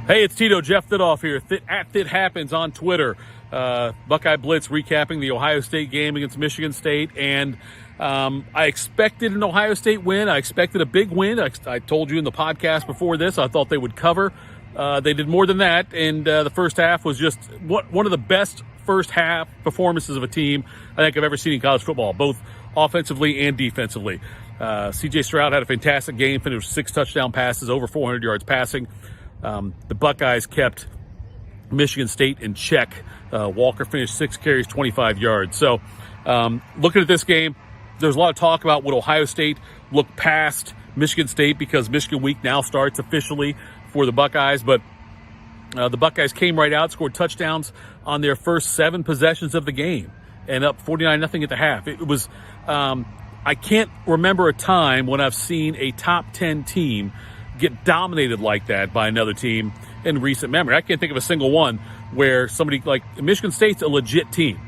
Hey, it's Tito, Jeff Thidoff here, at Thit Happens on Twitter. Buckeye Blitz recapping the Ohio State game against Michigan State. And I expected an Ohio State win. I expected a big win. I told you in the podcast before this, I thought they would cover. They did more than that. And the first half was just one of the best first half performances of a team I think I've ever seen in college football, both offensively and defensively. C.J. Stroud had a fantastic game, finished 6 touchdown passes, over 400 yards passing. The Buckeyes kept Michigan State in check. Walker finished 6 carries, 25 yards. So looking at this game, there's a lot of talk about would Ohio State look past Michigan State because Michigan week now starts officially for the Buckeyes. But the Buckeyes came right out, scored touchdowns on their first 7 possessions of the game, and up 49-0 at the half. It was I can't remember a time when I've seen a top 10 team get dominated like that by another team in recent memory. I can't think of a single one where somebody like Michigan State's a legit team.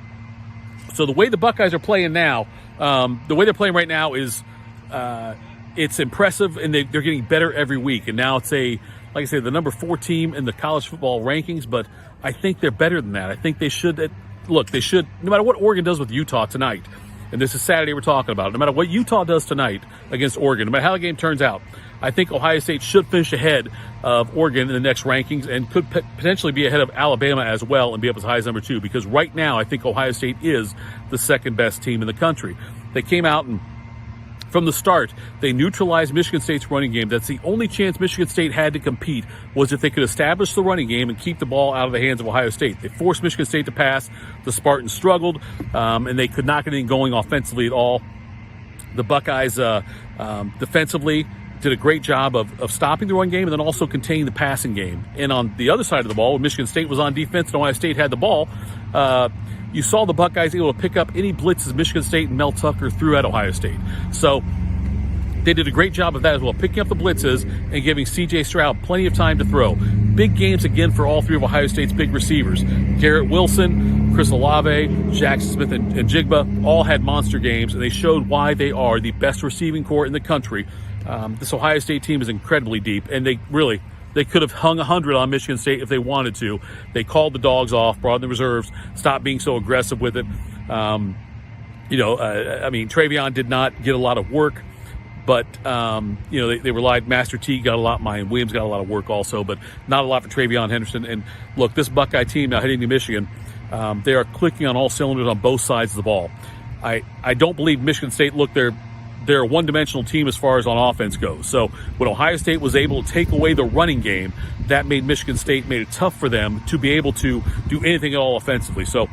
So the way the Buckeyes are playing now, the way they're playing right now is it's impressive, and they're getting better every week. And now it's like I say, the number 4 team in the college football rankings, but I think they're better than that. I think they should, no matter what Oregon does with Utah tonight, and this is Saturday we're talking about, no matter what Utah does tonight against Oregon, no matter how the game turns out, I think Ohio State should finish ahead of Oregon in the next rankings and could potentially be ahead of Alabama as well and be up as high as number 2, because right now I think Ohio State is the second best team in the country. They came out and from the start, they neutralized Michigan State's running game. That's the only chance Michigan State had to compete, was if they could establish the running game and keep the ball out of the hands of Ohio State. They forced Michigan State to pass. The Spartans struggled, and they could not get anything going offensively at all. The Buckeyes defensively did a great job of stopping the run game and then also containing the passing game. And on the other side of the ball, when Michigan State was on defense and Ohio State had the ball, you saw the Buckeyes able to pick up any blitzes Michigan State and Mel Tucker threw at Ohio State. So they did a great job of that as well, picking up the blitzes and giving C.J. Stroud plenty of time to throw. Big games again for all 3 of Ohio State's big receivers. Garrett Wilson, Chris Olave, Jackson Smith, and Jigba all had monster games, and they showed why they are the best receiving corps in the country. This Ohio State team is incredibly deep, and they could have hung 100 on Michigan State if they wanted to. They called the dogs off, brought in the reserves, stopped being so aggressive with it. Travion did not get a lot of work, but, they relied. Master T got a lot. Mayan Williams got a lot of work also, but not a lot for Travion Henderson. And look, this Buckeye team now heading to Michigan, they are clicking on all cylinders on both sides of the ball. I don't believe Michigan State, they're a one-dimensional team as far as on offense goes. So when Ohio State was able to take away the running game, that made it tough for them to be able to do anything at all offensively. So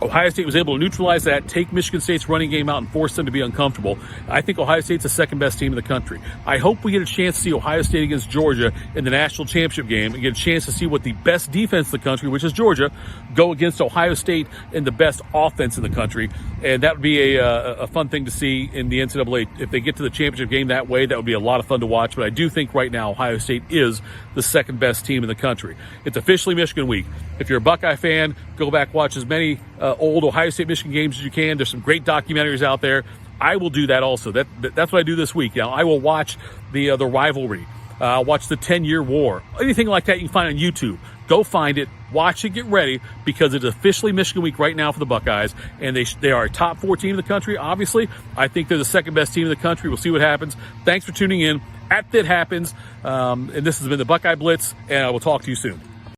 Ohio State was able to neutralize that, take Michigan State's running game out, and force them to be uncomfortable. I think Ohio State's the second best team in the country. I hope we get a chance to see Ohio State against Georgia in the national championship game and get a chance to see what the best defense in the country, which is Georgia, go against Ohio State in the best offense in the country. And that would be a fun thing to see in the NCAA. If they get to the championship game that way, that would be a lot of fun to watch. But I do think right now Ohio State is the second best team in the country. It's officially Michigan week. If you're a Buckeye fan, go back, watch as many old Ohio State-Michigan games as you can. There's some great documentaries out there. I will do that also. That's what I do this week. Now, I will watch the rivalry. I'll watch the 10-year war. Anything like that you can find on YouTube. Go find it, watch it, get ready, because it's officially Michigan week right now for the Buckeyes, and they are a top 4 team in the country, obviously. I think they're the second best team in the country. We'll see what happens. Thanks for tuning in. At Thit Happens. And this has been the Buckeye Blitz, and I will talk to you soon.